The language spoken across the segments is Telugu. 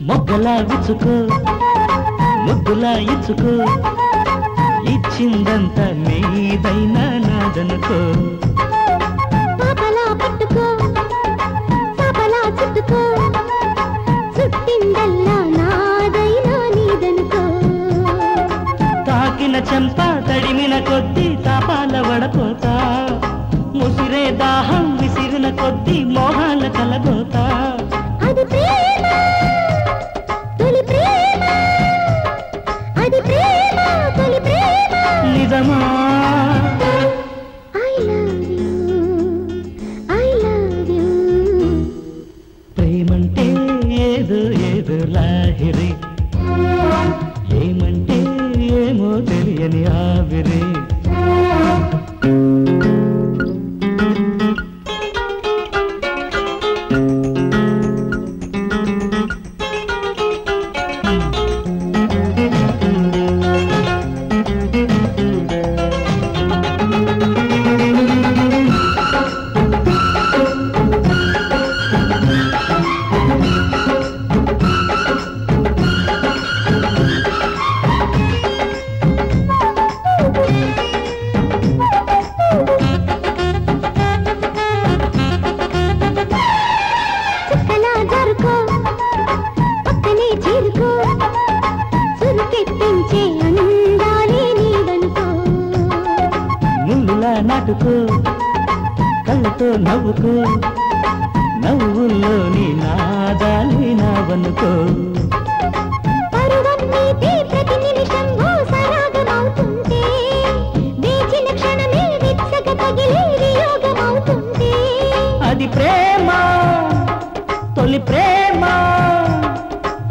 మొగ్గలా విచ్చుకో ముద్దులా ఇచ్చుకో ఇచ్చిందంతా నీదైనా నాదనుకో పాపలా పట్టుకో పాపలా చుట్టుకో చుట్టిందల్లా నాదైనా నీదనుకో తాకిన చెంప తడిమిన కొద్దీ తాపాల వడపోతా ముసిరే దాహం విసిరిన కొద్దీ మోహాల కలగోతా అది ప్రేమ తొలి ప్రేమ అది ప్రేమ తొలి ప్రేమ నిజమా I love you ప్రేమంటే ఏదో ఏదో లాహిరి ఏమంటే ఏమో తెలియని ఆవిరి నాటుకో కళ్ళతో నవ్వుకో నవ్వుల్లోని నాదాలి నావనుకో ప్రతి నిమిషం ఓ సరాగమవుతుంటే వేచిన క్షణమే విత్సక తగిలే వియోగమవుతుంటే అది ప్రేమ తొలి ప్రేమ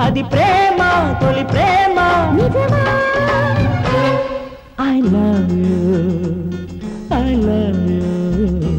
అది ప్రేమ తొలి ప్రేమ నిజమా I love you